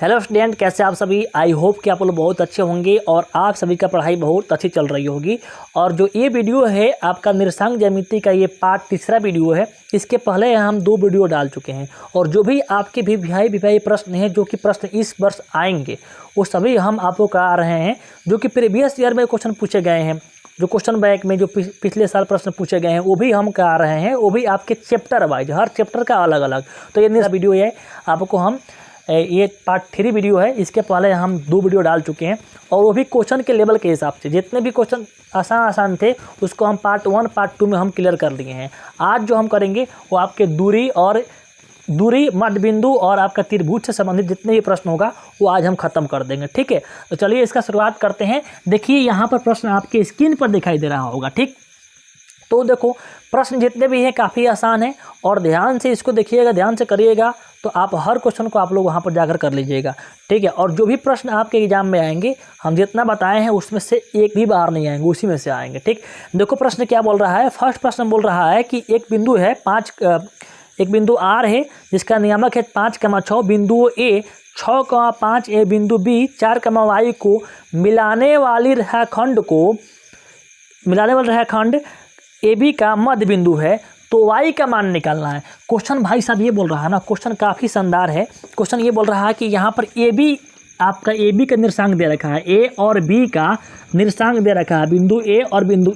Hello student, कैसे आप सभी। आई होप कि आप लोग बहुत अच्छे होंगे और आप सभी का पढ़ाई बहुत अच्छी चल रही होगी। और जो ये वीडियो है आपका निरसांग ज्यामिति का ये पार्ट तीसरा वीडियो है। इसके पहले हम 2 वीडियो डाल चुके हैं और जो भी आपके भिपाई प्रश्न हैं, जो कि प्रश्न इस वर्ष आएंगे, वो सभी हम आपको करा रहे हैं। जो कि प्रीवियस ईयर में क्वेश्चन पूछे गए हैं, जो क्वेश्चन बैंक में जो पिछले साल प्रश्न पूछे गए हैं, वो भी हम करा रहे हैं। वो भी आपके चैप्टर वाइज, हर चैप्टर का अलग अलग। तो ये मेरा वीडियो है, आपको हम ये पार्ट 3 वीडियो है। इसके पहले हम 2 वीडियो डाल चुके हैं और वो भी क्वेश्चन के लेवल के हिसाब से। जितने भी क्वेश्चन आसान थे उसको हम पार्ट 1 पार्ट 2 में हम क्लियर कर लिए हैं। आज जो हम करेंगे वो आपके दूरी मध्य बिंदु और आपका त्रिभुज से संबंधित जितने भी प्रश्न होगा वो आज हम खत्म कर देंगे। ठीक है, तो चलिए इसका शुरुआत करते हैं। देखिए यहाँ पर प्रश्न आपके स्क्रीन पर दिखाई दे रहा होगा। ठीक, तो देखो प्रश्न जितने भी हैं काफ़ी आसान है और ध्यान से इसको देखिएगा, ध्यान से करिएगा तो आप हर क्वेश्चन को आप लोग वहाँ पर जाकर कर लीजिएगा। ठीक है, और जो भी प्रश्न आपके एग्जाम में आएंगे, हम जितना बताए हैं उसमें से एक भी बाहर नहीं आएंगे, उसी में से आएंगे। ठीक, देखो प्रश्न क्या बोल रहा है। फर्स्ट प्रश्न बोल रहा है कि एक बिंदु है एक बिंदु आर है जिसका नियामक है 5,6। बिंदु ए 6,5 ए बिंदु बी 4,y को मिलाने वाले रेखाखंड ए बी का मध्य बिंदु है, तो y का मान निकालना है। क्वेश्चन भाई साहब ये बोल रहा है ना, क्वेश्चन काफ़ी शानदार है। क्वेश्चन ये बोल रहा है कि यहाँ पर ए बी, आपका ए बी का निर्देशांक दे रखा है, ए और बी का निर्देशांक दे रखा है। बिंदु ए और बिंदु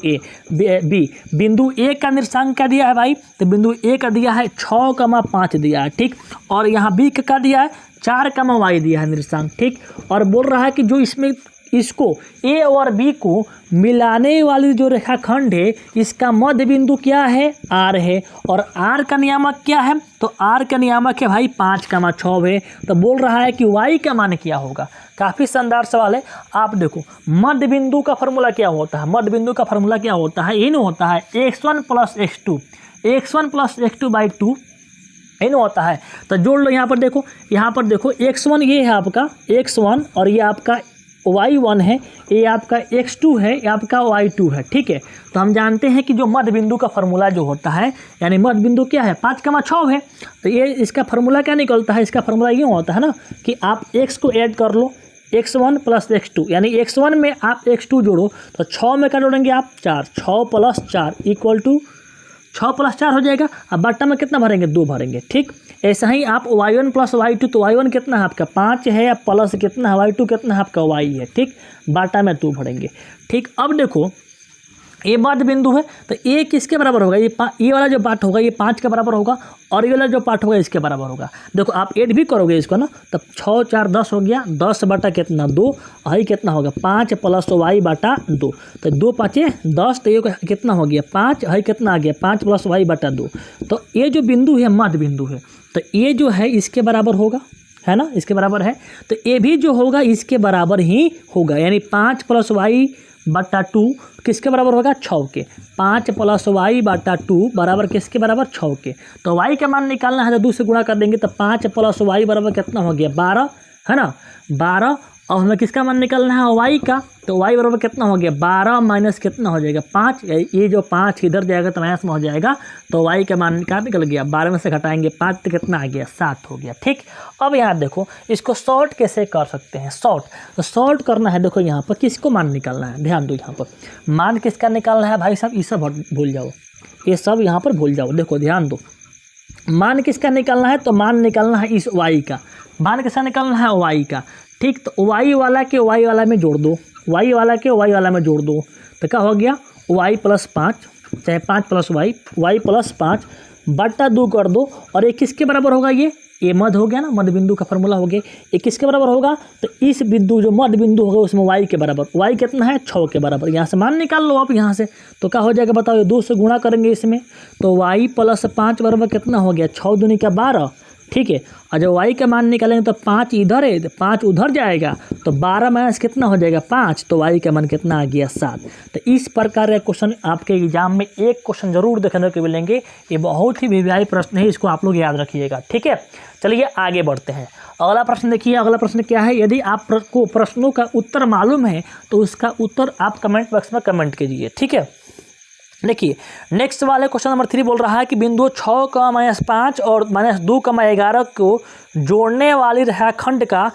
बी। बिंदु ए का निर्देशांक क्या दिया है भाई, तो बिंदु ए का दिया है 6,5 दिया है। ठीक, और यहाँ बी का क्या दिया है, 4,y दिया है निर्देशांक। ठीक, और बोल रहा है कि जो इसको ए और बी को मिलाने वाली जो रेखाखंड है इसका मध्य बिंदु क्या है, आर है। और आर का नियामक क्या है, तो आर का नियामक है भाई 5,6 है। तो बोल रहा है कि y का मान क्या होगा। काफ़ी शानदार सवाल है। आप देखो मध्य बिंदु का फॉर्मूला क्या होता है। मध्य बिंदु का फॉर्मूला क्या होता है, इन होता है x1 + x2, x1 + x2/2 इन होता है। तो जोड़ लो यहाँ पर देखो x1 ये है आपका x1 और ये आपका y1 है, ये आपका x2 है, ये आपका y2 है। ठीक है, तो हम जानते हैं कि जो मध्य बिंदु का फार्मूला जो होता है, यानी मध्य बिंदु क्या है 5,6 है, तो ये इसका फार्मूला क्या निकलता है। इसका फार्मूला ये होता है ना कि आप x को ऐड कर लो, x1 + x2, यानी x1 में आप x2 जोड़ो तो 6 में क्या जोड़ेंगे आप 4, 6 + 4 = 6 + 4 हो जाएगा। अब बट्टा में कितना भरेंगे, 2 भरेंगे। ठीक, ऐसा ही आप y1 + y2, तो y1 कितना है आपका 5 है, या प्लस कितना है y2 कितना है आपका y है। ठीक, बाटा में 2 भरेंगे। ठीक, अब देखो ये मध्य बिंदु है तो ये किसके बराबर होगा, ये वाला जो पार्ट होगा ये 5 के बराबर होगा और ये वाला जो पार्ट होगा इसके बराबर होगा। देखो आप ऐड भी करोगे इसको ना, तब 6 × 4 = 10 हो गया, 10 बटा कितना 2, y कितना होगा 5 + y/2, तो 2 × 5 = 10, तो ये कितना हो गया 5, y कितना आ गया 5 + y/2। तो ये जो बिंदु है मध्य बिंदु है, तो ये जो है इसके बराबर होगा, है ना, इसके बराबर है। तो ये भी जो होगा इसके बराबर ही होगा, यानी 5 + y/2 किसके बराबर होगा 6 के। 5 + y/2 बराबर किसके बराबर 6 के। तो y का मान निकालना है तो 2 से गुणा कर देंगे, तो 5 + y बराबर कितना हो गया 12, है ना 12। और हमें किसका मान निकालना है y का, तो y बराबर कितना हो गया 12 माइनस कितना हो जाएगा 5, ये जो 5 इधर जाएगा तो माइनस में हो जाएगा, तो y का मान निकल गया 12 में से घटाएंगे 5 तो कितना आ गया 7 हो गया। ठीक, अब यहाँ देखो इसको शॉर्ट कैसे कर सकते हैं। तो शॉर्ट करना है, देखो यहाँ पर किसको मान निकालना है, ध्यान दो यहाँ पर मान किसका निकालना है भाई साहब, ये सब भूल जाओ, ये सब यहाँ पर भूल जाओ। देखो ध्यान दो, मान किसका निकालना है, तो मान निकालना है इस y का। मान किसका निकालना है y का। ठीक, तो y वाला के y वाला में जोड़ दो, y वाला के y वाला में जोड़ दो, तो क्या हो गया y + 5, चाहे 5 + y, y + 5 बटा 2 कर दो। और ये किसके बराबर होगा, ये मध्य हो गया ना, मध्य बिंदु का फॉर्मूला हो गया। ये किसके बराबर होगा, तो इस बिंदु जो मध्य बिंदु होगा उसमें y के बराबर, y कितना है 6 के बराबर। यहाँ से मान निकाल लो आप यहाँ से, तो क्या हो जाएगा बताओ, 2 से गुणा करेंगे इसमें, तो y + 5 बराबर कितना हो गया 6 दूनी का 12। ठीक है, और जब y का मान निकालेंगे तो 5 इधर है तो 5 उधर जाएगा, तो 12 माइनस कितना हो जाएगा 5, तो y का मान कितना आ गया 7। तो इस प्रकार का क्वेश्चन आपके एग्जाम में एक क्वेश्चन जरूर देखने को मिलेंगे। ये बहुत ही वीवीआई प्रश्न है, इसको आप लोग याद रखिएगा। ठीक है, चलिए आगे बढ़ते हैं। अगला प्रश्न देखिए, अगला प्रश्न क्या है। यदि आपको प्रश्नों का उत्तर मालूम है तो उसका उत्तर आप कमेंट बॉक्स में कमेंट कीजिए। ठीक है, देखिए नेक्स्ट वाले क्वेश्चन नंबर 3 बोल रहा है कि बिंदु 6, -5 और -2, 11 को जोड़ने वाली रेखाखंड का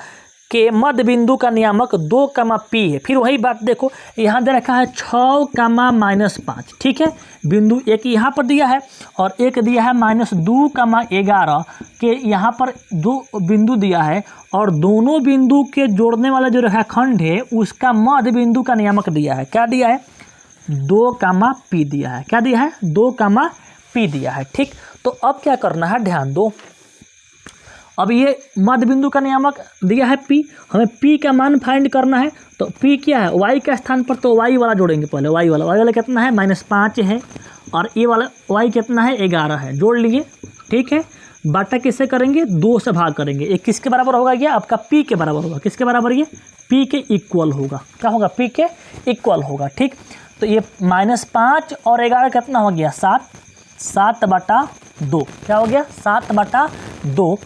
के मध्य बिंदु का नियामक 2, P है। फिर वही बात देखो, यहाँ दे रखा है 6, -5, ठीक है। बिंदु एक यहाँ पर दिया है और एक दिया है -2, 11 के यहाँ पर 2 बिंदु दिया है और दोनों बिंदु के जोड़ने वाला जो रेखाखंड है उसका मध्य बिंदु का नियामक दिया है। क्या दिया है? 2, P दिया है। क्या दिया है? 2, P दिया है, ठीक। तो अब क्या करना है, ध्यान दो। अब ये मध्य बिंदु का नियामक दिया है P, हमें P का मान फाइंड करना है। तो P क्या है? Y के स्थान पर तो Y वाला जोड़ेंगे पहले। Y वाला कितना है? -5 है और ये वाला Y कितना है? 11 है। जोड़ लिए, ठीक है। बाटा किससे करेंगे? 2 से भाग करेंगे। ये किसके बराबर होगा? ये आपका P के बराबर होगा। किसके बराबर? ये P के इक्वल होगा। क्या होगा? P के इक्वल होगा, ठीक। तो ये -5 और 11 कितना हो गया? 7/2। क्या हो गया? 7/2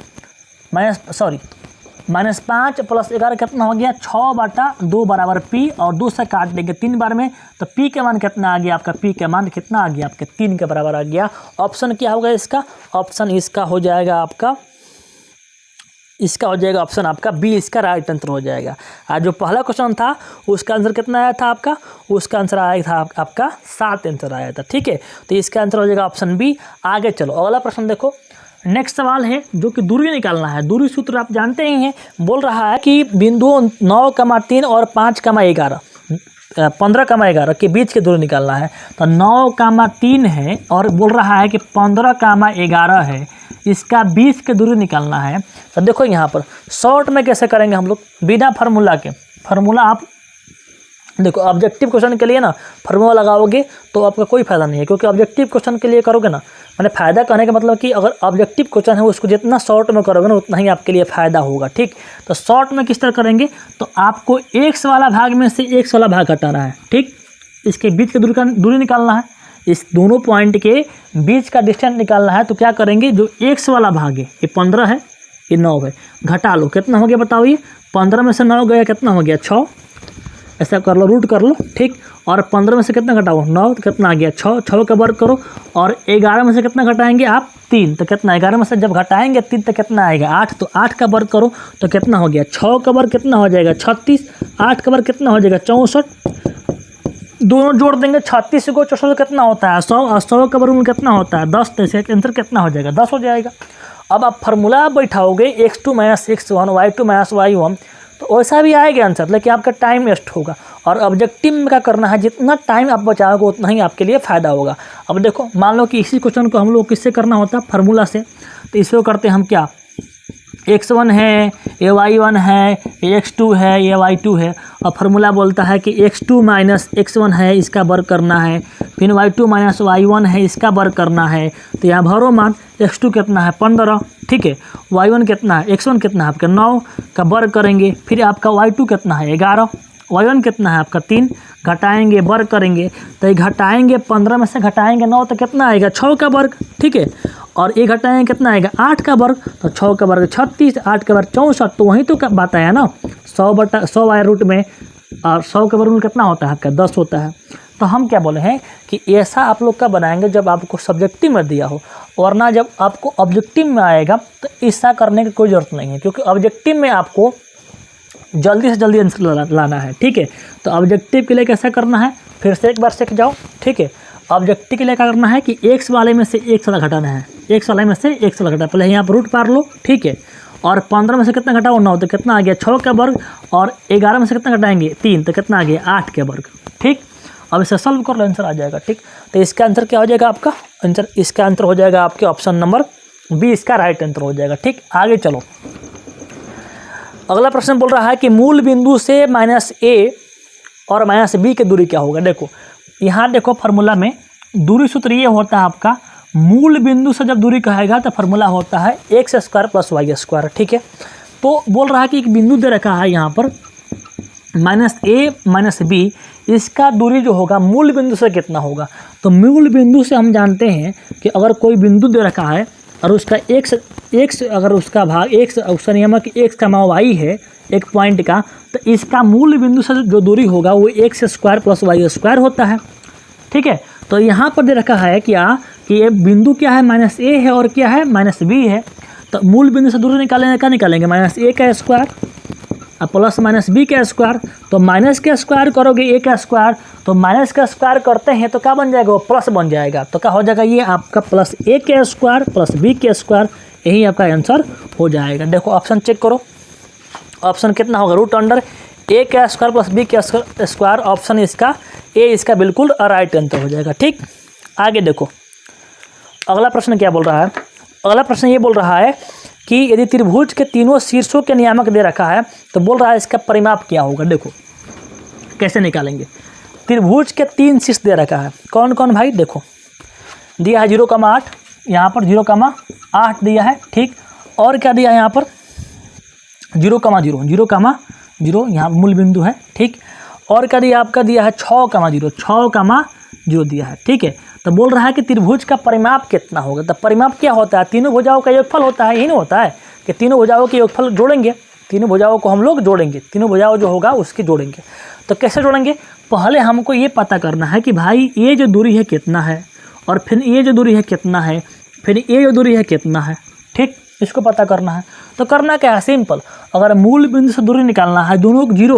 -5 + 11 कितना हो गया? 6/2 बराबर P और 2 से काट देंगे 3 बार में। तो P के मान कितना आ गया आपका? P के मान कितना आ गया आपके? 3 के बराबर आ गया। ऑप्शन क्या होगा इसका? ऑप्शन इसका हो जाएगा आपका, इसका हो जाएगा ऑप्शन आपका B, इसका राइट आंसर हो जाएगा। आज जो पहला क्वेश्चन था उसका आंसर कितना आया था आपका? उसका आंसर आया था आपका 7 आंसर आया था, ठीक है। तो इसका आंसर हो जाएगा ऑप्शन B। आगे चलो अगला प्रश्न देखो। नेक्स्ट सवाल है जो कि दूरी निकालना है। दूरी सूत्र आप जानते ही हैं। बोल रहा है कि बिंदुओं 9, 3 और 5, 11 15, 11 के बीच की दूरी निकालना है। तो 9, 3 है और बोल रहा है कि 15, 11 है, इसका 20 की दूरी निकालना है। तो देखो यहाँ पर शॉर्ट में कैसे करेंगे हम लोग, बिना फार्मूला के। फार्मूला आप देखो, ऑब्जेक्टिव क्वेश्चन के लिए ना फार्मूला लगाओगे तो आपका कोई फ़ायदा नहीं है, क्योंकि ऑब्जेक्टिव क्वेश्चन के लिए करोगे ना, मैंने फ़ायदा कहने का मतलब कि अगर ऑब्जेक्टिव क्वेश्चन है उसको जितना शॉर्ट में करोगे ना उतना ही आपके लिए फ़ायदा होगा, ठीक। तो शॉर्ट में किस तरह करेंगे? तो आपको x वाला भाग में से x वाला भाग हटाना है, ठीक। इसके बीच की दूरी निकालना है, इस दोनों पॉइंट के बीच का डिस्टेंस निकालना है। तो क्या करेंगे, जो x वाला भाग है, ये 15 है, ये 9 है, घटा लो। कितना हो गया बताओ? ये 15 में से 9 गया, कितना हो गया? 6। ऐसा कर लो, रूट कर लो, ठीक। और 15 में से कितना घटाओ? 9, तो कितना आ गया? 6। 6 का वर्ग करो। और 11 में से कितना घटाएंगे आप? 3, तो कितना? 11 में से जब घटाएंगे 3 तो कितना आएगा? 8। तो 8 का वर्ग करो तो कितना हो गया? 6 का वर्ग कितना हो जाएगा? 36। 8 का वर्ग कितना हो जाएगा? 64। दोनों जोड़ देंगे, 36 को 64 कितना होता है? 100। और 100 का वर्ग कितना होता है? 10। तो इसका आंसर कितना हो जाएगा? 10 हो जाएगा। अब आप formula बैठाओगे x2 - x1 y2 - y1, तो वैसा भी आएगा आंसर, लेकिन आपका टाइम वेस्ट होगा। और ऑब्जेक्टिव में क्या करना है, जितना टाइम आप बचाओगे उतना ही आपके लिए फ़ायदा होगा। अब देखो, मान लो कि इसी क्वेश्चन को हम लोग किससे करना होता है? फार्मूला से। तो इसको करते हैं हम क्या, x1 है, ये y1 है, ये x2 है, ये y2 है। और फार्मूला बोलता है कि x2 - x1 है, इसका वर्ग करना है। फिर y2 - y1 है, इसका वर्ग करना है। तो यहाँ भरो मान, x2 कितना है? 15, ठीक है। y1 कितना है? x1 कितना है आपका? 9 का वर्ग करेंगे। फिर आपका y2 कितना है? 11। y1 कितना है आपका? 3। घटाएंगे, वर्ग करेंगे। तो ये घटाएंगे, 15 में से घटाएंगे 9 तो कितना आएगा? 6 का वर्ग, ठीक है। और ये घटाएंगे, कितना आएगा? 8 का वर्ग। तो 6 का वर्ग 36, 8 का वर्ग 64। तो वहीं तो बात आया ना, 100/100 आया रूट में, और 100 के वर्ग में कितना होता है आपका? 10 होता है। तो हम क्या बोले हैं कि ऐसा आप लोग का बनाएंगे जब आपको सब्जेक्टिव में दिया हो, वरना जब आपको ऑब्जेक्टिव में आएगा तो ऐसा करने की कोई ज़रूरत नहीं है, क्योंकि ऑब्जेक्टिव में आपको जल्दी से जल्दी आंसर लाना है, ठीक है। तो ऑब्जेक्टिव के लिए कैसा करना है, फिर से एक बार सीख जाओ, ठीक है। ऑब्जेक्टिव के लिए क्या करना है कि x वाले में से x वाला घटाना है, x वाले में से x वाला घटा, पहले यहाँ पर रूट पार लो, ठीक है। और 15 में से कितना घटाओ? 9, तो कितना आ गया? 6 का वर्ग। और 11 में से कितना घटाएंगे? 3, तो कितना आ गया? 8 के वर्ग, ठीक। अब इसे सॉल्व कर लो, आंसर आ जाएगा, ठीक। तो इसका आंसर क्या हो जाएगा आपका? आंसर, इसका आंसर हो जाएगा आपके ऑप्शन नंबर B, इसका राइट आंसर हो जाएगा, ठीक। आगे चलो, अगला प्रश्न बोल रहा है कि मूल बिंदु से -a और -b की दूरी क्या होगा। देखो यहाँ देखो, फार्मूला में दूरी सूत्र ये होता है आपका, मूल बिंदु से जब दूरी कहेगा तो फार्मूला होता है x² + y², ठीक है। तो बोल रहा है कि एक बिंदु दे रखा है यहाँ पर -a - b, इसका दूरी जो होगा मूल बिंदु से कितना होगा। तो मूल बिंदु से हम जानते हैं कि अगर कोई बिंदु दे रखा है और उसका x अगर उसका भाग x, उसका नियमक x, y है एक पॉइंट का, तो इसका मूल बिंदु से जो दूरी होगा वो x² + y² होता है, ठीक है। तो यहाँ पर दे रखा है क्या कि ये बिंदु क्या है, माइनस ए है और क्या है, माइनस बी है। तो मूल बिंदु से दूरी निकालेंगे, क्या निकालेंगे, माइनस ए का स्क्वायर और प्लस माइनस बी का स्क्वायर। तो माइनस का स्क्वायर करोगे ए का स्क्वायर, तो माइनस का स्क्वायर करते हैं तो क्या बन जाएगा, वो प्लस बन जाएगा। तो क्या हो जाएगा, ये आपका प्लस ए का स्क्वायर प्लस बी का स्क्वायर, यही आपका आंसर हो जाएगा। देखो ऑप्शन चेक करो, ऑप्शन कितना होगा, रूट अंडर ए का स्क्वायर प्लस बी का स्क्वायर। ऑप्शन इसका ए इसका बिल्कुल राइट आंसर हो जाएगा। ठीक, आगे देखो अगला प्रश्न क्या बोल रहा है। अगला प्रश्न ये बोल रहा है कि यदि त्रिभुज के तीनों शीर्षों के नियामक दे रखा है तो बोल रहा है इसका परिमाप क्या होगा। देखो कैसे निकालेंगे। त्रिभुज के 3 शीर्ष दे रखा है, कौन कौन भाई, देखो दिया है 0,8, यहाँ पर 0,8 दिया है। ठीक, और क्या दिया है यहाँ पर 0,0 यहाँ मूल बिंदु है। ठीक, और क्या दिया आपका, दिया है 6,0 दिया है। ठीक है, तो बोल रहा है कि त्रिभुज का परिमाप कितना होगा। तो परिमाप क्या होता है, तीनों भुजाओं का योगफल होता है, यही नहीं होता है कि तीनों भुजाओं के योगफल जोड़ेंगे, तीनों भुजाओं को हम लोग जोड़ेंगे, तीनों भुजाओं जो होगा उसके जोड़ेंगे। तो कैसे जोड़ेंगे, पहले हमको ये पता करना है कि भाई ये जो दूरी है कितना है, और फिर ये जो दूरी है कितना है, फिर ये जो दूरी है कितना है। ठीक, इसको पता करना है। तो करना क्या है, सिंपल, अगर मूल बिंदु से दूरी निकालना है, दोनों जीरो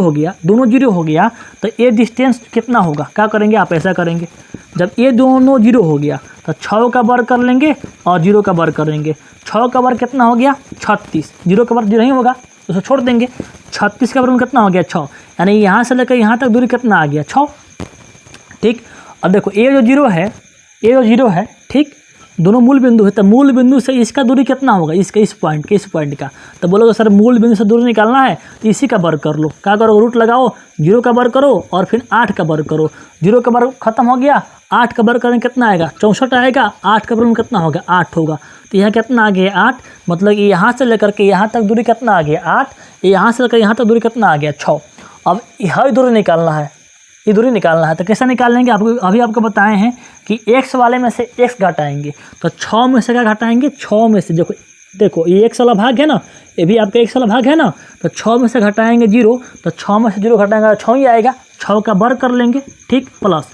हो गया, तो ये डिस्टेंस कितना होगा, क्या करेंगे आप, ऐसा करेंगे, जब ये दोनों जीरो हो गया तो 6 का वर्ग कर लेंगे और 0 का वर्ग करेंगे। 6 का वर्ग कितना हो गया, 36, 0 का वर्ग 0 नहीं होगा, उसको छोड़ देंगे। 36 का वर्ग कितना हो गया, 6, यानी यहाँ से लेकर यहाँ तक दूरी कितना आ गया, 6। ठीक, और देखो ये जो 0 है, ये जो 0 है, ठीक, दोनों मूल बिंदु है, तो मूल बिंदु से इसका दूरी कितना होगा, इसका इस पॉइंट का। तो बोलोगे सर मूल बिंदु से दूरी निकालना है तो इसी का वर्ग कर लो, क्या करो, रूट लगाओ, 0 का वर्ग करो और फिर 8 का वर्ग करो। 0 का वर्ग खत्म हो गया, 8 का वर्ग करने कितना आएगा, 64 आएगा। 8 का वर्ग कितना होगा, 8 होगा। तो यहाँ कितना आ गया, 8, मतलब कि यहाँ से लेकर के यहाँ तक दूरी कितना आ गया, 8, यहाँ से लेकर यहाँ तक दूरी कितना आ गया, 6। अब यह दूरी निकालना है, ये दूरी निकालना है। तो कैसे निकालेंगे, आपको अभी आपको बताए हैं कि x वाले में से x घटाएंगे, तो 6 में से क्या घटाएंगे, 6 में से देखो ये x वाला भाग है ना, ये भी आपका x वाला भाग है ना, तो 6 में से घटाएंगे 0, तो 6 में से 0 घटाएंगे 6 ही आएगा, 6 का वर्ग कर लेंगे। ठीक, प्लस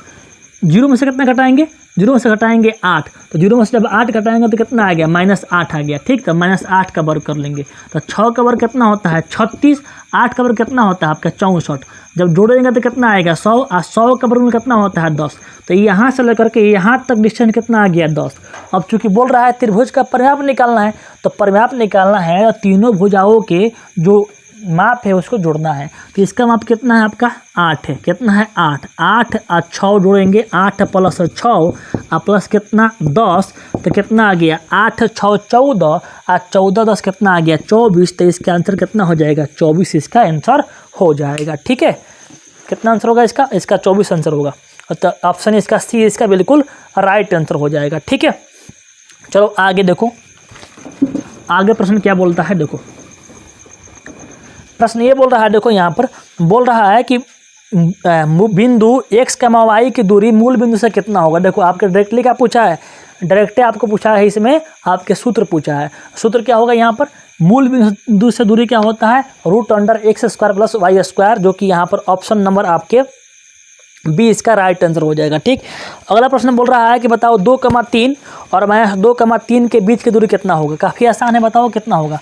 0 में से कितना घटाएंगे, 0 में से घटाएंगे 8, तो 0 में से जब 8 घटाएंगे तो कितना आ गया, -8 आ गया। ठीक, तो -8 का वर्ग कर लेंगे, तो 6 का वर्ग कितना होता है, 36, 8 का वर्ग कितना होता है आपका 64, जब जोड़ेंगे तो कितना आएगा, 100, और 100 का वर्ग कितना होता है 10। तो यहाँ से लेकर के यहाँ तक डिस्टेंस कितना आ गया, 10। अब चूंकि बोल रहा है त्रिभुज का परिमाप निकालना है, तो परिमाप निकालना है और तीनों भुजाओं के जो माप है उसको जोड़ना है। तो इसका माप कितना है आपका, 8 है, कितना है 8, 8 और 6 जोड़ेंगे, 8 प्लस 6 और प्लस कितना 10, तो कितना आ गया, 8 6 14 और 14 10 कितना आ गया, 24। तो इसका आंसर कितना हो जाएगा, 24 इसका आंसर हो जाएगा। ठीक है, कितना आंसर होगा इसका, 24 आंसर होगा। तो ऑप्शन इसका सी इसका बिल्कुल राइट आंसर हो जाएगा। ठीक है, चलो आगे देखो, आगे प्रश्न क्या बोलता है। देखो प्रश्न ये बोल रहा है, देखो यहाँ पर बोल रहा है कि बिंदु x, y की दूरी मूल बिंदु से कितना होगा। देखो आपके डायरेक्टली क्या पूछा है, डायरेक्टली आपको पूछा है, इसमें आपके सूत्र पूछा है। सूत्र क्या होगा यहाँ पर, मूल बिंदु से दूरी क्या होता है, √x² + y², जो कि यहाँ पर ऑप्शन नंबर आपके बी इसका राइट आंसर हो जाएगा। ठीक, अगला प्रश्न बोल रहा है कि बताओ 2,3 और -2,3 के बीच की दूरी कितना होगा। काफ़ी आसान है, बताओ कितना होगा।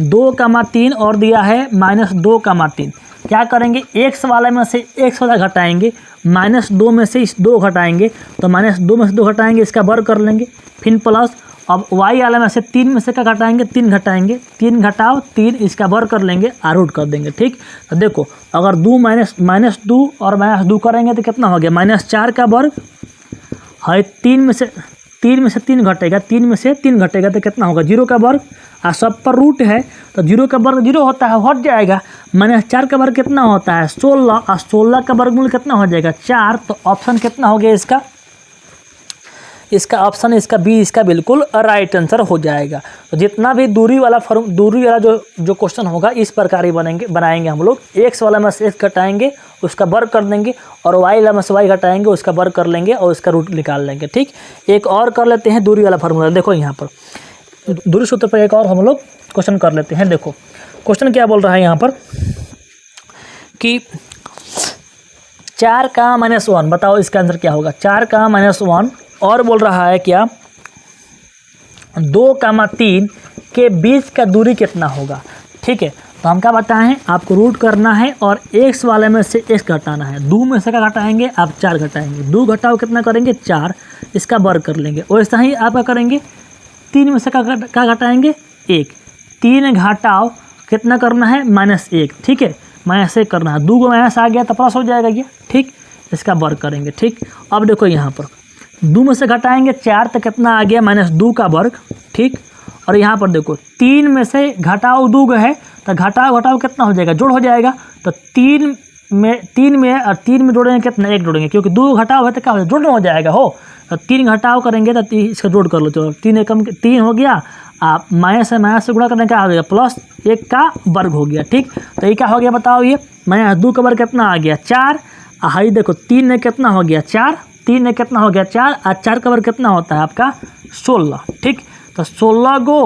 2,3 और दिया है -2,3, क्या करेंगे, x वाले में से x वाला घटाएंगे, -2 में से 2 घटाएंगे, तो -2 में से 2 घटाएंगे, इसका वर्ग कर लेंगे, फिर प्लस, अब y वाले में से 3 में से क्या घटाएंगे, 3 घटाएंगे, 3 घटाओ 3, इसका वर्ग कर लेंगे, रूट कर देंगे। ठीक, तो देखो अगर 2 -2 और -2 करेंगे तो कितना हो गया, -4 का वर्ग है, 3 में से 3 घटेगा, 3 में से 3 घटेगा तो कितना होगा, 0 का वर्ग, और सब पर रूट है तो 0 का वर्ग 0 होता है, हट जाएगा। -4 का वर्ग कितना होता है, 16, और 16 का वर्गमूल कितना हो जाएगा, 4। तो ऑप्शन कितना हो गया इसका ऑप्शन इसका बी इसका बिल्कुल राइट आंसर हो जाएगा। तो जितना भी दूरी वाला जो क्वेश्चन होगा इस प्रकार ही बनाएंगे हम लोग। x वाला में से x घटाएंगे, उसका वर्ग कर देंगे, और y वाला में से y घटाएंगे, उसका वर्ग कर लेंगे और उसका रूट निकाल लेंगे। ठीक, एक और कर लेते हैं दूरी वाला फार्मूला। देखो यहाँ पर दूरी सूत्र पर एक और हम लोग क्वेश्चन कर लेते हैं। देखो क्वेश्चन क्या बोल रहा है यहाँ पर कि 4 का -1, बताओ इसका आंसर क्या होगा। 4 का -1 और बोल रहा है क्या 2,3 के बीच का दूरी कितना होगा। ठीक है, तो हम क्या बताएं, आपको रूट करना है और x वाले में से x घटाना है। 2 में से क्या घटाएंगे आप, 4 घटाएंगे। 2 घटाओ कितना करेंगे 4, इसका वर्ग कर लेंगे। वैसा ही आप क्या करेंगे 3 में से क्या घटाएंगे 1, 3 घटाओ कितना करना है -1। ठीक है, -1 करना है। 2 को माइनस आ गया तो प्लस हो जाएगा ये। ठीक, इसका वर्ग करेंगे। ठीक, अब देखो यहाँ पर 2 में से घटाएंगे 4 तो कितना आ गया -2 का वर्ग। ठीक, और यहाँ पर देखो 3 में से घटाओ 2 है तो घटाओ कितना हो जाएगा, जोड़ हो जाएगा। तो 3 में जोड़ेंगे कितना 1 जोड़ेंगे, क्योंकि 2 घटाओ है तो क्या हो जाएगा, जोड़ हो जाएगा हो। तो 3 घटाओ करेंगे तो इसका जोड़ कर लो। चलो 3 एकम 3 हो गया, आप माइनस से गुणा करने का आ गया +1 का वर्ग हो गया। ठीक, तो ये क्या हो गया बताओ, ये -2 का वर्ग कितना आ गया 4। हाई देखो 3 में कितना हो गया 4, 3 में कितना हो गया 4 और 4 का वर्ग कितना होता है आपका 16। ठीक, तो 16 गो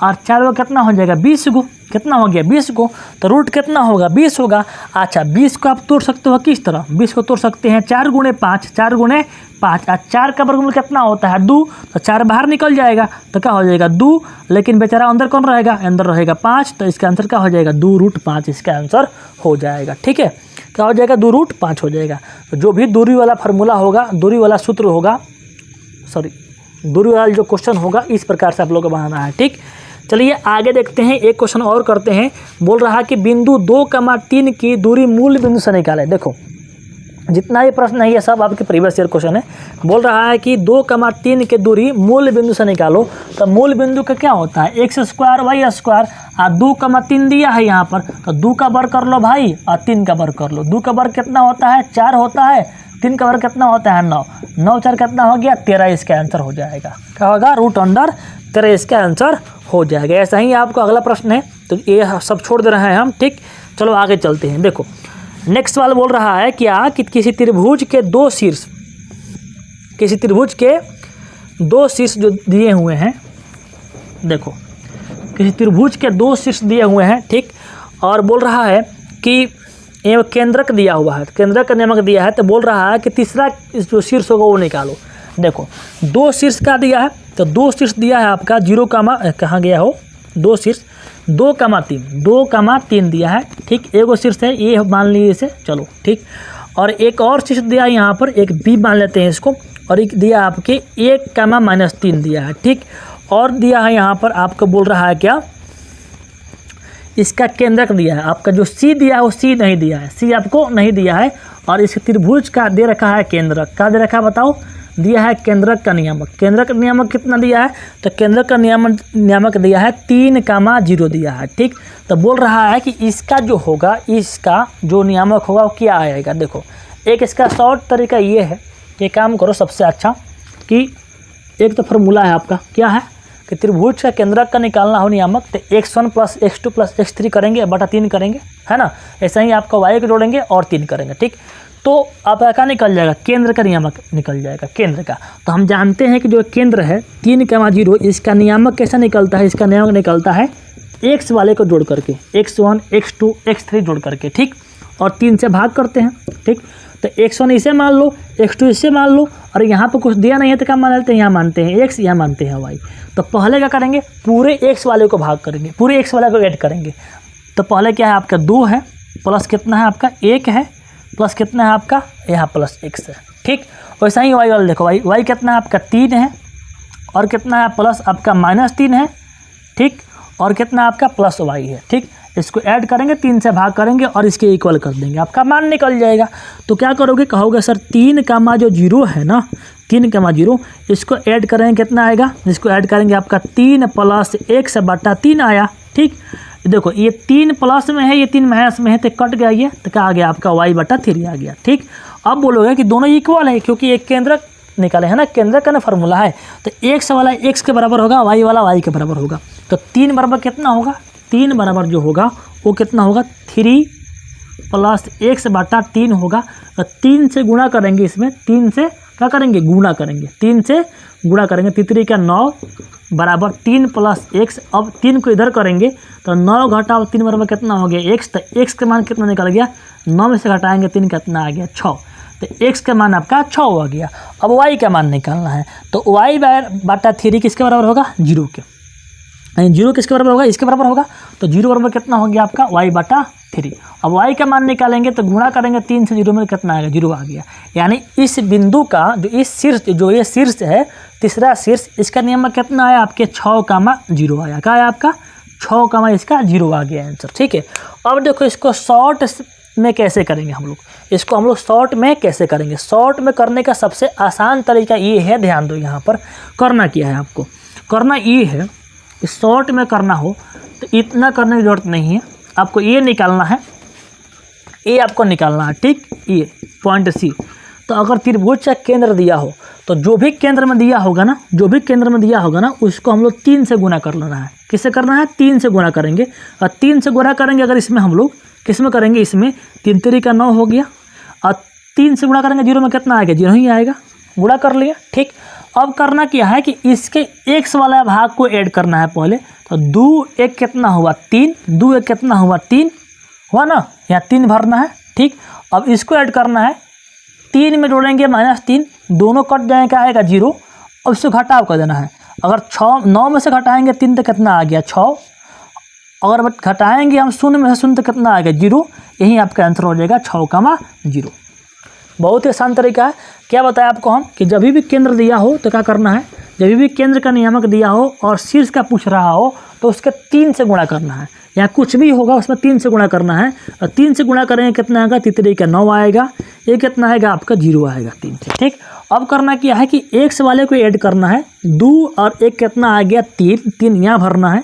और 4 गो कितना हो जाएगा 20 गो। कितना हो गया 20 गो, तो रूट कितना होगा 20 होगा। अच्छा 20 को आप तोड़ सकते हो किस तरह, 20 को तोड़ सकते हैं 4 गुणे 5, 4 गुणे 5 और 4 का वर्गमूल कितना होता है 2, तो 4 बाहर निकल जाएगा तो क्या हो जाएगा 2, लेकिन बेचारा अंदर कौन रहेगा, अंदर रहेगा 5, तो इसका आंसर क्या हो जाएगा 2√5 इसका आंसर हो जाएगा। ठीक है, क्या हो जाएगा 2√5 हो जाएगा। तो जो भी दूरी वाला फार्मूला होगा, दूरी वाला सूत्र होगा, दूरी वाला जो क्वेश्चन होगा इस प्रकार से आप लोगों को बनाना है। ठीक, चलिए आगे देखते हैं, एक क्वेश्चन और करते हैं। बोल रहा है कि बिंदु 2,3 की दूरी मूल बिंदु से निकाले। देखो जितना ये प्रश्न है ये सब आपके प्रीवियस ईयर क्वेश्चन है। बोल रहा है कि 2,3 की दूरी मूल बिंदु से निकालो। तो मूल बिंदु का क्या होता है x² y² और 2,3 दिया है यहाँ पर, तो 2 का वर्ग कर लो भाई और 3 का वर्ग कर लो। 2 का वर्ग कितना होता है 4 होता है, 3 का वर्ग कितना होता है 9, 9 4 कितना हो गया 13, इसका आंसर हो जाएगा। क्या होगा √13 इसका आंसर हो जाएगा। ऐसा ही आपको अगला प्रश्न है, तो ये सब छोड़ दे रहे हैं हम। ठीक, चलो आगे चलते हैं। देखो नेक्स्ट सवाल बोल रहा है क्या कि किसी त्रिभुज के 2 शीर्ष, किसी त्रिभुज के 2 शीर्ष जो दिए हुए हैं, देखो किसी त्रिभुज के 2 शीर्ष दिए हुए हैं। ठीक, और बोल रहा है कि ये केंद्रक दिया हुआ है, केंद्रक का नियमक दिया है, तो बोल रहा है कि तीसरा जो शीर्ष होगा वो निकालो। देखो 2 शीर्ष का दिया है, तो 2 शीर्ष दिया है आपका 0, कहाँ गया हो 2 शीर्ष 2,3 दिया है। ठीक, एगो शीर्ष है ये मान लीजिए इसे, चलो ठीक। और एक और शीर्ष दिया है यहाँ पर, एक बी मान लेते हैं इसको, और एक दिया आपके 1,-3 दिया है। ठीक, और दिया है यहाँ पर आपको बोल रहा है क्या इसका केंद्रक दिया है। आपका जो सी दिया है वो सी नहीं दिया है, सी आपको नहीं दिया है। और इस त्रिभुज का दे रखा है केंद्रक, क्या दे रखा है बताओ, दिया है केंद्रक का नियामक। केंद्रक नियामक कितना दिया है, तो केंद्रक का नियामक दिया है 3,0 दिया है। ठीक, तो बोल रहा है कि इसका जो होगा, इसका जो नियामक होगा वो क्या आएगा। देखो एक इसका शॉर्ट तरीका ये है, ये काम करो सबसे अच्छा कि एक तो फार्मूला है आपका क्या है कि त्रिभुज का केंद्रक का निकालना हो नियामक, तो x1 + x2 + x3 करेंगे बटा 3 करेंगे, है ना। ऐसा ही आपका y को जोड़ेंगे और 3 करेंगे। ठीक, तो आपका क्या निकल जाएगा, केंद्र का नियामक निकल जाएगा, केंद्र का। तो हम जानते हैं कि जो केंद्र है 3,0 इसका नियामक कैसा निकलता है, इसका नियामक निकलता है x वाले को जोड़ करके, x1 x2 x3 जोड़ करके। ठीक, और 3 से भाग करते हैं। ठीक, तो x1 इसे मान लो, x2 इसे मान लो, और यहाँ पर कुछ दिया नहीं है तो क्या मान लेते हैं, यहाँ मानते हैं x, यहाँ मानते हैं y। तो पहले क्या करेंगे, पूरे x वाले को भाग करेंगे, पूरे x वाले को ऐड करेंगे। तो पहले क्या है आपका 2 है, प्लस कितना है आपका 1 है, प्लस कितना है आपका यहाँ +x है। ठीक, वैसा ही y वाला देखो, y कितना है आपका 3 है, और कितना है प्लस आपका -3 है। ठीक, और कितना आपका +y है। ठीक, इसको ऐड करेंगे, 3 से भाग करेंगे और इसके इक्वल कर देंगे, आपका मान निकल जाएगा। तो क्या करोगे, कहोगे सर 3,0 है ना, 3,0 इसको ऐड करेंगे कितना आएगा, इसको ऐड करेंगे आपका 3 + x बटा 3 आया। ठीक, देखो ये 3 प्लस में है, ये 3 माइनस में है, तो कट गया ये, तो क्या आ गया आपका y/3 आ गया। ठीक, अब बोलोगे कि दोनों इक्वल है क्योंकि एक केंद्रक निकाले है ना, केंद्रक का ना फार्मूला है, तो x वाला x के बराबर होगा, y वाला y के बराबर होगा। तो 3 बराबर कितना होगा, 3 बराबर जो होगा वो कितना होगा 3 + x/3 होगा। तो 3 से गुणा करेंगे, इसमें 3 से क्या करेंगे गुणा करेंगे, 3 से गुणा करेंगे, 3 का 9 बराबर 3 + x। अब 3 को इधर करेंगे तो 9 घटाओ 3 बराबर कितना हो गया x, तो x का मान कितना निकल गया, 9 में से घटाएंगे 3 कितना आ गया 6। तो x का मान आपका 6 हो गया। अब y का मान निकालना है, तो y बटा 3 किसके बराबर होगा, 0 के। 0 किसके बराबर होगा, इसके बराबर होगा। तो 0 बराबर कितना हो गया आपका, y बटा 3। अब y का मान निकालेंगे तो गुणा करेंगे 3 से, 0 में कितना आएगा, 0 आ गया। यानी इस बिंदु का जो ये शीर्ष है, तीसरा शीर्ष, इसका नियम कितना है आपके 6,0 आया। क्या है आपका 6, इसका 0 आ गया आंसर। ठीक है, अब देखो इसको शॉर्ट में कैसे करेंगे हम लोग, इसको हम लोग शॉर्ट में कैसे करेंगे। शॉर्ट में करने का सबसे आसान तरीका ये है, ध्यान दो यहाँ पर करना क्या है, आपको करना ये है कि शॉर्ट में करना हो तो इतना करने की ज़रूरत नहीं है, आपको ये निकालना है, ये आपको निकालना है। ठीक, ये पॉइंट सी। तो अगर त्रिभुज का केंद्र दिया हो तो जो भी केंद्र में दिया होगा ना, उसको हम लोग 3 से गुना कर लेना है। किससे करना है, 3 से गुना करेंगे। और 3 से गुना करेंगे अगर इसमें हम लोग किस में करेंगे, इसमें 3 3 का 9 हो गया। और 3 से गुणा करेंगे 0 में कितना आएगा, 0 ही आएगा, गुणा कर लिया। ठीक, अब करना क्या है कि इसके x वाला भाग को ऐड करना है पहले। तो 2 1 कितना हुआ, 3, 2 1 कितना हुआ, 3 हुआ ना, यहाँ 3 भरना है। ठीक, अब इसको ऐड करना है, 3 में जोड़ेंगे -3, दोनों कट जाएंगे, आएगा 0। अब इसको घटाव कर देना है। अगर 9 में से घटाएंगे 3 तो कितना आ गया, 6। अगर घटाएंगे हम 0 में से 0 तो कितना आएगा, 0। यही आपका आंसर हो जाएगा 6,0। बहुत ही आसान तरीका है। क्या बताया आपको हम कि जब भी केंद्र दिया हो तो क्या करना है, जब भी केंद्र का नियामक दिया हो और शीर्ष का पूछ रहा हो तो उसके 3 से गुणा करना है। या कुछ भी होगा उसमें 3 से गुणा करना है। और 3 से गुणा करेंगे कितना आएगा, 3 का 9 आएगा, ये कितना आएगा आपका 0 आएगा 3 से। ठीक, अब करना क्या है कि x वाले को ऐड करना है। 2 और 1 कितना आ गया, 3, 3 यहाँ भरना है।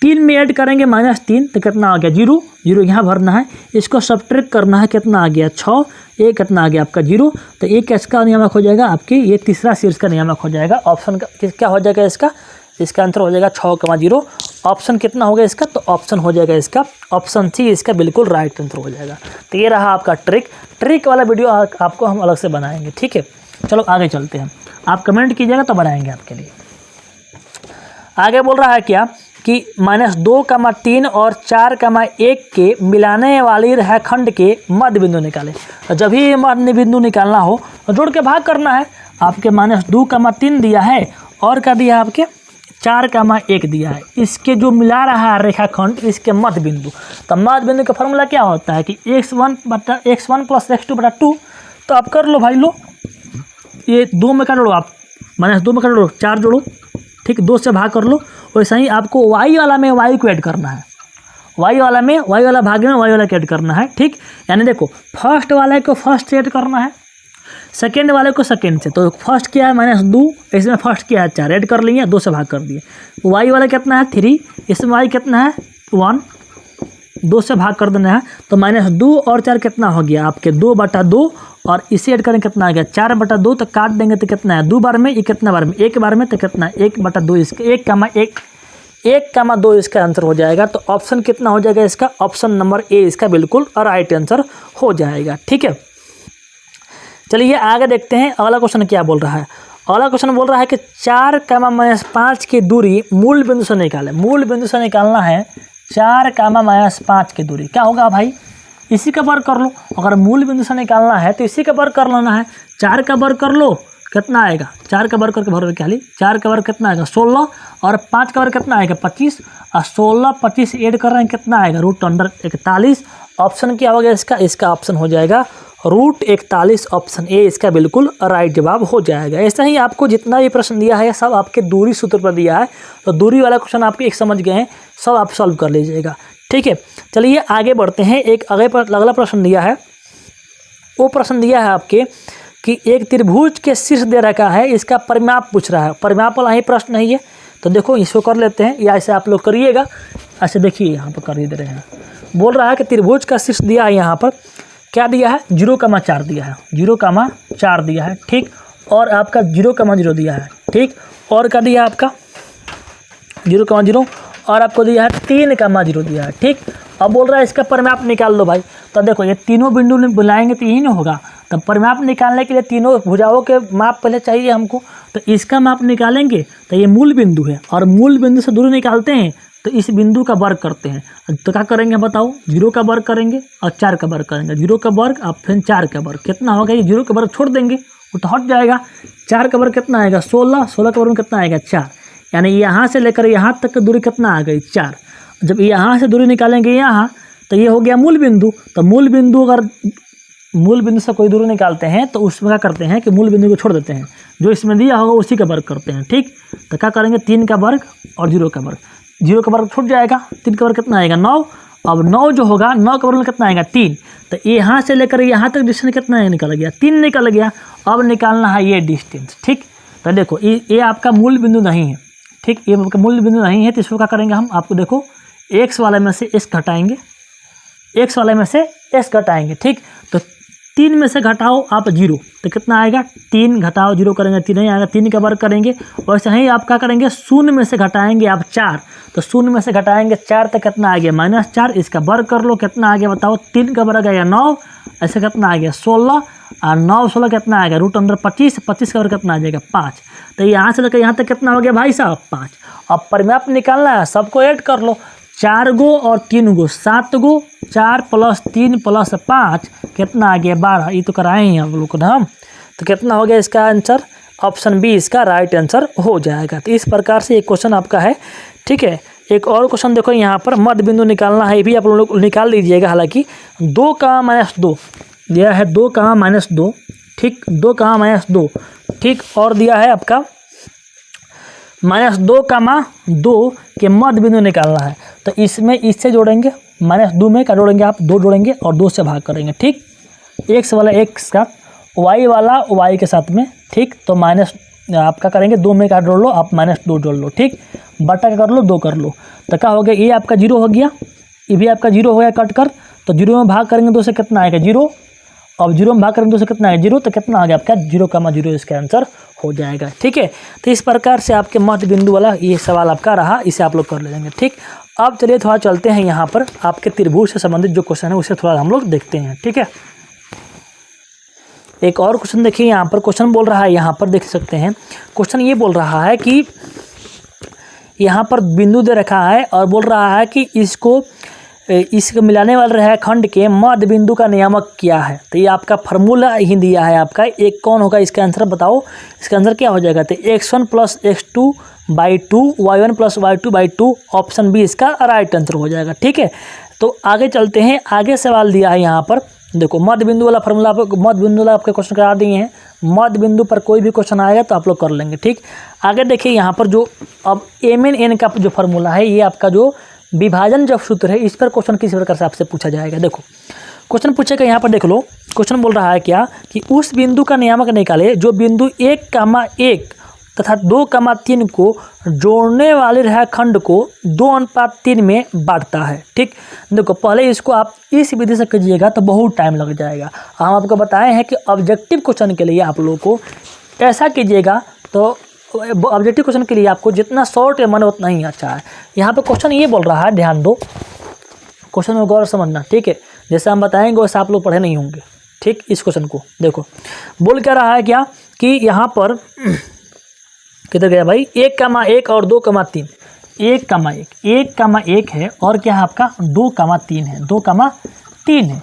3 में ऐड करेंगे -3 तो कितना आ गया, 0, 0 यहाँ भरना है। इसको सब्ट्रैक्ट करना है, कितना आ गया 6, ये कितना आ गया आपका 0। तो एक इसका नियामक हो जाएगा आपके, ये तीसरा शीर्ष का नियामक हो जाएगा। ऑप्शन का क्या हो जाएगा, इसका आंसर हो जाएगा 6,0। ऑप्शन कितना होगा इसका, तो ऑप्शन हो जाएगा इसका ऑप्शन सी, इसका बिल्कुल राइट आंसर हो जाएगा। तो ये रहा आपका ट्रिक वाला वीडियो आपको हम अलग से बनाएंगे। ठीक है, चलो आगे चलते हैं। आप कमेंट कीजिएगा तो बनाएंगे आपके लिए। आगे बोल रहा है क्या कि -2, 3 और 4, 1 के मिलाने वाली रेखाखंड के मध्य बिंदु निकालें। तो जब भी मध्य बिंदु निकालना हो तो जोड़ के भाग करना है। आपके -2, 3 दिया है और क्या दिया है आपके 4, 1 दिया है। इसके जो मिला रहा है रेखाखंड, इसके मध्य बिंदु। तो मध्य बिंदु का फॉर्मूला क्या होता है कि x1 + x2/2। तो आप कर लो भाई, लो ये 2 में का जोड़ो, आप -2 में का जोड़ो, 4 जोड़ो। ठीक, 2 से भाग कर लो। वैसे ही आपको y वाला में y को ऐड करना है, y वाला भाग में y वाला को ऐड करना है। ठीक, यानी देखो फर्स्ट वाले को फर्स्ट से ऐड करना है, सेकेंड वाले को सेकेंड से। तो फर्स्ट क्या है -2, इसमें फर्स्ट क्या है 4, ऐड कर लिए, 2 से भाग कर दिए। y वाला कितना है 3, इसमें y कितना है 1, 2 से भाग कर देना है। तो -2 और 4 कितना हो गया आपके 2/2, और इसे ऐड करें कितना आ गया 4/2। तो काट देंगे तो कितना है 2 बार में, ये कितना बार में 1 बार में, तो कितना है 1/2, इसका 1,2 इसका आंसर हो जाएगा। तो ऑप्शन कितना हो जाएगा इसका, ऑप्शन नंबर ए इसका बिल्कुल राइट आंसर हो जाएगा। ठीक है, चलिए आगे देखते हैं अगला क्वेश्चन क्या बोल रहा है। अगला क्वेश्चन बोल रहा है कि 4, -5 की दूरी मूल बिंदु से निकालें। मूल बिंदु से निकालना है 4, -5 की दूरी। क्या होगा भाई, इसी का वर्ग कर लो। अगर मूल बिंदु से निकालना है तो इसी का वर्ग कर लेना है। 4 का वर्ग कर लो, कितना आएगा, 4 का वर्ग करके भरोगे क्या, 4 का वर्ग कितना आएगा 16, और 5 का वर्ग कितना आएगा 25, और 16 25 ऐड कर रहे हैं कितना आएगा √41। ऑप्शन क्या हो गया इसका ऑप्शन हो जाएगा √41। ऑप्शन ए इसका बिल्कुल राइट जवाब हो जाएगा। ऐसा ही आपको जितना भी प्रश्न दिया है सब आपके दूरी सूत्र पर दिया है। तो दूरी वाला क्वेश्चन आपके एक समझ गए हैं, सब आप सॉल्व कर लीजिएगा। ठीक है, चलिए आगे बढ़ते हैं। एक अगला प्रश्न दिया है, वो प्रश्न दिया है आपके कि एक त्रिभुज के शीर्ष दे रखा है, इसका परिमाप पूछ रहा है। परिमाप वाला ही प्रश्न है ये। तो देखो इसको कर लेते हैं, या ऐसे आप लोग करिएगा। ऐसे देखिए यहाँ पर कर दे रहे हैं, बोल रहा है कि त्रिभुज का शीर्ष दिया है, यहाँ पर क्या दिया है 0,4 दिया है, 0,4 दिया है। ठीक, और आपका 0,0 दिया है। ठीक, और क्या दिया है आपका 0,0, और आपको दिया है 3,0 दिया है। ठीक, अब बोल रहा है इसका परिमाप निकाल लो भाई। तो देखो ये तीनों बिंदु बुलाएंगे तो यही ना होगा। तो परिमाप निकालने के लिए तीनों भुजाओं के माप पहले चाहिए हमको। तो इसका माप निकालेंगे तो ये मूल बिंदु है, और मूल बिंदु से दूरी निकालते हैं तो इस बिंदु का वर्ग करते हैं। तो क्या करेंगे बताओ, 0 का वर्ग करेंगे और 4 का वर्ग करेंगे। 0 का वर्ग और फिर 4 का वर्ग कितना होगा, ये 0 का वर्ग छोड़ देंगे वो तो हट जाएगा। 4 का वर्ग कितना आएगा 16, 16 का वर्ग कितना आएगा 4, यानी यहाँ से लेकर यहाँ तक की दूरी कितना आ गई 4। जब यहाँ से दूरी निकालेंगे यहाँ, तो ये हो गया मूल बिंदु। तो मूल बिंदु, अगर मूल बिंदु से कोई दूरी निकालते हैं तो उसमें क्या करते हैं कि मूल बिंदु को छोड़ देते हैं, जो इसमें दिया होगा उसी का वर्ग करते हैं। ठीक, तो क्या करेंगे 3 का वर्ग और 0 का वर्ग, 0 का वर्ग छूट जाएगा, 3 का वर्ग कितना आएगा 9। अब 9 जो होगा 9 का वर्ग कितना आएगा 3। तो यहाँ से लेकर यहाँ तक डिस्टेंस कितना निकल गया 3 निकल गया। अब निकालना है ये डिस्टेंस। ठीक, तो देखो ये आपका मूल बिंदु नहीं है। ठीक, ये आपका मूल बिंदु नहीं है, तो इसको क्या करेंगे हम, आपको देखो x वाले में से x घटाएंगे, x वाले में से s घटाएंगे। ठीक, तो 3 में से घटाओ आप 0, तो कितना आएगा 3 घटाओ 0 करेंगे 3 नहीं आएगा, 3 का वर्ग करेंगे। वैसे ही आप क्या करेंगे 0 में से घटाएंगे आप 4, तो 0 में से घटाएंगे 4 तो कितना आ गया -4, इसका वर्ग कर लो कितना आ गया बताओ, 3 का वर्ग आएगा 9, ऐसे कितना आ गया 16 और 9 16 कितना आएगा √25, 25 का वर्ग कितना आ जाएगा 5। तो यहाँ से लेकर यहाँ तक कितना हो गया भाई साहब 5। अब परिमाप निकालना है, सबको ऐड कर लो, 4 गो और 3 गो 7 गो, 4 + 3 + 5 कितना आ गया 12। ये तो कराए हैं आप लोग को ना हम, तो कितना हो गया इसका आंसर, ऑप्शन बी इसका राइट आंसर हो जाएगा। तो इस प्रकार से एक क्वेश्चन आपका है। ठीक है, एक और क्वेश्चन देखो, यहाँ पर मध्य बिंदु निकालना है, ये भी आप लोग निकाल लीजिएगा। हालांकि 2 का -2 दिया है, 2 का -2, ठीक 2 का -2, ठीक, और दिया है आपका -2 का -2 के मध्य बिंदु निकालना है। तो इसमें इससे जोड़ेंगे, -2 में क्या जोड़ेंगे आप 2 जोड़ेंगे और 2 से भाग करेंगे। ठीक, x वाला x का, y वाला y के साथ में। ठीक, तो माइनस आपका करेंगे 2 में क्या जोड़ लो आप -2 जोड़ लो। ठीक, बटा कर लो 2 कर लो, तो क्या हो गया ये आपका 0 हो गया, ये भी आपका 0 हो गया कट कर। तो 0 में भाग करेंगे 2 से कितना आएगा 0, अब 0 में भाग करेंगे 2 से कितना आएगा 0, तो कितना आ गया आपका 0,0 इसका आंसर हो जाएगा। ठीक है, तो इस प्रकार से आपके मध्य बिंदु वाला ये सवाल आपका रहा, इसे आप लोग कर लेंगे। ठीक, अब चलिए थोड़ा चलते हैं यहाँ पर आपके त्रिभुज से संबंधित जो क्वेश्चन है उसे थोड़ा हम लोग देखते हैं। ठीक है, एक और क्वेश्चन देखिए, यहाँ पर क्वेश्चन बोल रहा है, यहाँ पर देख सकते हैं क्वेश्चन ये बोल रहा है कि यहाँ पर बिंदु दे रखा है और बोल रहा है कि इसको मिलाने वाले रेखाखंड के मध्य बिंदु का नियामक क्या है। तो ये आपका फार्मूला ही दिया है आपका, एक कौन होगा इसका आंसर बताओ, इसका आंसर क्या हो जाएगा। तो x1 + x2/2 y1 + y2/2, option B इसका राइट आंसर हो जाएगा। ठीक है, तो आगे चलते हैं, आगे सवाल दिया है यहाँ पर, देखो मध्य बिंदु वाला फार्मूला, मध्य बिंदु वाला आपके क्वेश्चन करा दिए हैं, मध्य बिंदु पर कोई भी क्वेश्चन आएगा तो आप लोग कर लेंगे। ठीक, आगे देखिए यहाँ पर जो अब mn का जो फार्मूला है, ये आपका जो विभाजन जब सूत्र है, इस पर क्वेश्चन किस प्रकार से आपसे पूछा जाएगा। देखो क्वेश्चन पूछेगा, यहाँ पर देख लो, क्वेश्चन बोल रहा है क्या कि उस बिंदु का नियामक निकाले जो बिंदु 1,1 तथा 2,3 को जोड़ने वाले रेखाखंड को 2:3 में बांटता है। ठीक, देखो पहले इसको आप इस विधि से कीजिएगा तो बहुत टाइम लग जाएगा। हम आपको बताए हैं कि ऑब्जेक्टिव क्वेश्चन के लिए आप लोगों को ऐसा कीजिएगा, तो ऑब्जेक्टिव क्वेश्चन के लिए आपको जितना शॉर्ट मन उतना ही अच्छा है। यहाँ पे क्वेश्चन ये बोल रहा है, ध्यान दो, क्वेश्चन में गौर समझना। ठीक है, जैसे हम बताएंगे वैसे आप लोग पढ़े नहीं होंगे। ठीक, इस क्वेश्चन को देखो, बोल क्या रहा है क्या कि यहाँ पर किधर गया भाई, 1,1 और 2,3, 1,1 है और क्या है आपका 2,3 है, 2,3 है।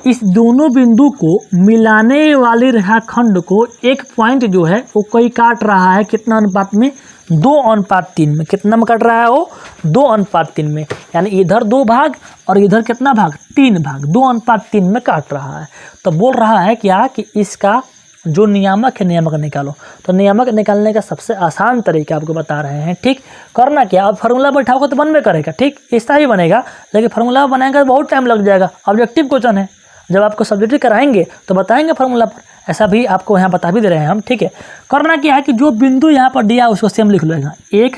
इस दोनों बिंदु को मिलाने वाले रेखाखंड को एक पॉइंट जो है वो कोई काट रहा है, कितना अनुपात में 2:3 में, कितना में काट रहा है वो 2:3 में, यानी इधर 2 भाग और इधर कितना भाग 3 भाग, 2:3 में काट रहा है। तो बोल रहा है क्या कि इसका जो नियामक है, नियामक निकालो। तो नियामक निकालने का सबसे आसान तरीका आपको बता रहे हैं। ठीक, करना क्या, अब फार्मूला बैठाओगे तो बनबे करेगा। ठीक, ऐसा ही बनेगा, लेकिन फार्मूला बनाएगा तो बहुत टाइम लग जाएगा, ऑब्जेक्टिव क्वेश्चन है। जब आपको सब्जेक्टिव कराएंगे तो बताएंगे फार्मूला पर, ऐसा भी आपको यहाँ बता भी दे रहे हैं हम। ठीक है, करना क्या है कि जो बिंदु यहाँ पर दिया उसको सेम लिख लेगा 1।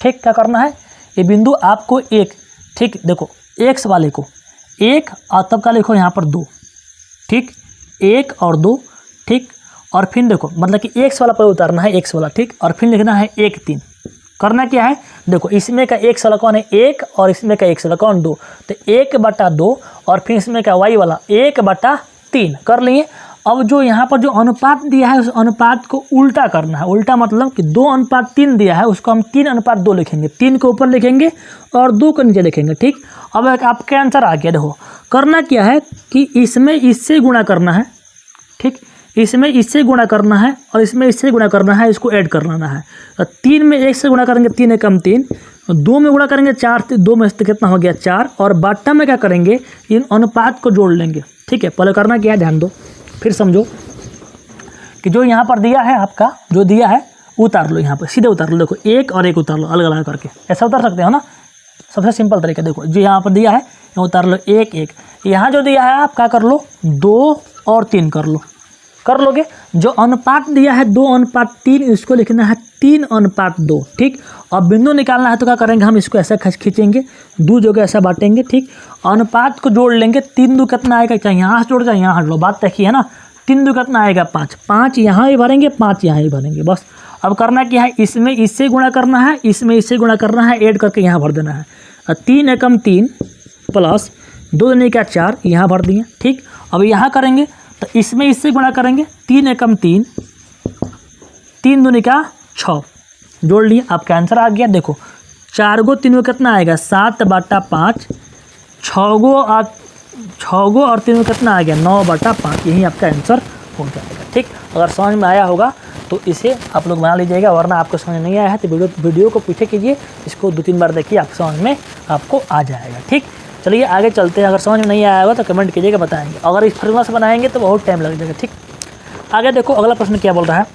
ठीक, क्या करना है, ये बिंदु आपको 1, ठीक, देखो x वाले को 1 और तब का लिखो यहाँ पर 2। ठीक, 1 और 2। ठीक, और फिर देखो मतलब कि x वाला पर उतारना है, x वाला। ठीक, और फिर लिखना है 1 3। करना क्या है, देखो इसमें का x वाला कौन है 1 और इसमें का x वाला कौन 2, तो 1/2 और फिर इसमें का y वाला 1/3 कर लिए। अब जो यहाँ पर जो अनुपात दिया है उस अनुपात को उल्टा करना है। उल्टा मतलब कि 2:3 दिया है, उसको हम 3:2 लिखेंगे। 3 को ऊपर लिखेंगे और 2 को नीचे लिखेंगे, ठीक। अब आपका आंसर आ गया। देखो करना क्या है कि इसमें इससे गुणा करना है, ठीक। इसमें इससे गुणा करना है और इसमें इससे गुणा करना है, इसको ऐड कर लेना है। 3 में 1 से गुणा करेंगे 3 एकम 3, 2 में गुणा करेंगे 4, 2 में से कितना हो गया 4, और बाटा में क्या करेंगे इन अनुपात को जोड़ लेंगे, ठीक है। पहले करना क्या है ध्यान दो, फिर समझो कि जो यहाँ पर दिया है आपका, जो दिया है उतार लो, यहाँ पर सीधे उतार लो। देखो 1 और 1 उतार लो अलग अलग करके, ऐसा उतार सकते हो ना, सबसे सिंपल तरीका। देखो जो यहाँ पर दिया है उतार लो 1 1, यहाँ जो दिया है आप क्या कर लो 2 और 3 कर लो, कर लोगे। जो अनुपात दिया है 2:3, इसको लिखना है 3:2, ठीक। अब बिंदु निकालना है तो क्या करेंगे हम इसको ऐसा खींचेंगे, 2 जगह ऐसा बांटेंगे, ठीक। अनुपात को जोड़ लेंगे, 3 2 कितना आएगा, चाहे यहाँ से जोड़ जाए यहाँ हट लो, बात तय है ना। 3 2 कितना आएगा 5, 5 यहाँ ही भरेंगे 5 यहाँ ही भरेंगे, बस। अब करना क्या है, इसमें इससे गुणा करना है, इसमें इससे गुणा करना है, ऐड करके यहाँ भर देना है। 3 एकम 3 प्लस 2 दूनी का 4 यहाँ भर दिए, ठीक। अब यहाँ करेंगे तो इसमें इससे गुणा करेंगे, 3 एकम 3, 3 दूनी का 6 जोड़ लिए, आपका आंसर आ गया। देखो 4 गो 3 गो कितना आएगा 7/5, 6 गो और 3 गो कितना आ गया 9/5, यही आपका आंसर हो जाएगा, ठीक। अगर समझ में आया होगा तो इसे आप लोग बना लीजिएगा, वरना आपको समझ नहीं आया है तो वीडियो को पीछे कीजिए, इसको 2-3 बार देखिए, आप समझ में आपको आ जाएगा, ठीक। चलिए आगे चलते हैं। अगर समझ में नहीं आया होगा तो कमेंट कीजिएगा, बताएंगे। अगर इस फॉर्मूला से बनाएंगे तो बहुत टाइम लग जाएगा, ठीक। आगे देखो अगला प्रश्न क्या बोल रहा है।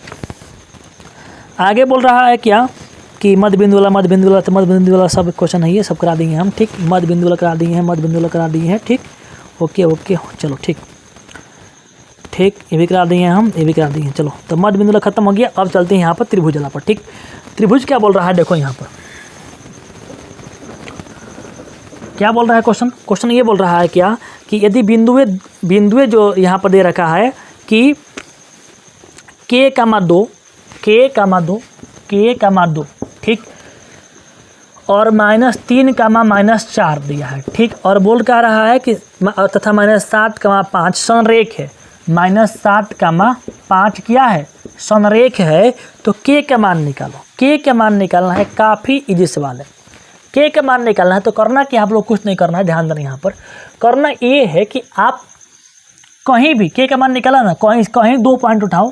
आगे बोल रहा है क्या कि मध्य बिंदु वाला सब क्वेश्चन है, ये सब करा दिए हम, ठीक। मध्य बिंदु वाला करा दिए हैं, मध्य बिंदु वाला करा दिए हैं, ठीक। ओके चलो ठीक, ये भी करा दिए हैं हम, ये भी करा दिए हैं। चलो तो मध्य बिंदु वाला खत्म हो गया। अब चलते हैं यहाँ पर त्रिभुज वाला पर, ठीक। त्रिभुज क्या बोल रहा है, देखो यहाँ पर क्या बोल रहा है क्वेश्चन ये बोल रहा है क्या कि यदि बिंदुए जो यहाँ पर दे रखा है कि k,2, ठीक, और -3, -4 दिया है, ठीक। और बोल क्या रहा है कि तथा -7,5 संरेख है, -7,5 क्या है संरेख है। तो k का मान निकालो, k का मान निकालना है, काफ़ी इजी सवाल है। k का मान निकालना है तो करना कि आप लोग कुछ नहीं करना है, ध्यान देना। यहाँ पर करना ये है कि आप कहीं भी k का मान निकाला ना, कहीं 2 पॉइंट उठाओ,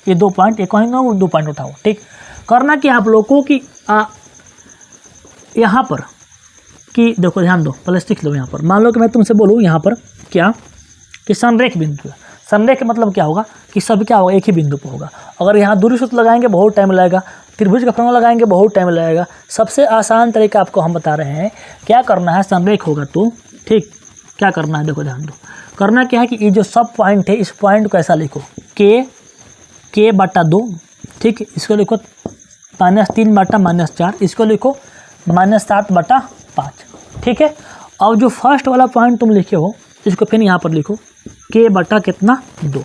ये 2 पॉइंट, ये कहीं ना 2 पॉइंट उठाओ, ठीक। करना कि आप लोगों की यहाँ पर कि देखो ध्यान दो, पहले सीख लो। यहाँ पर मान लो कि मैं तुमसे बोलूँ यहाँ पर क्या कि संरेख बिंदु है। संरेख मतलब क्या होगा कि सब क्या होगा एक ही बिंदु पर होगा। अगर यहाँ दूरी सूत्र लगाएंगे बहुत टाइम लगेगा, त्रिभुज का फॉर्मूला लगाएंगे बहुत टाइम लगेगा। सबसे आसान तरीका आपको हम बता रहे हैं, क्या करना है, संरेख होगा तो ठीक क्या करना है, देखो ध्यान दो। करना क्या है कि ये जो सब पॉइंट है, इस पॉइंट को ऐसा लिखो k/2, ठीक। इसको लिखो -3/-4, इसको लिखो -7/5, ठीक है। अब जो फर्स्ट वाला पॉइंट तुम लिखे हो इसको फिर यहाँ पर लिखो k/2,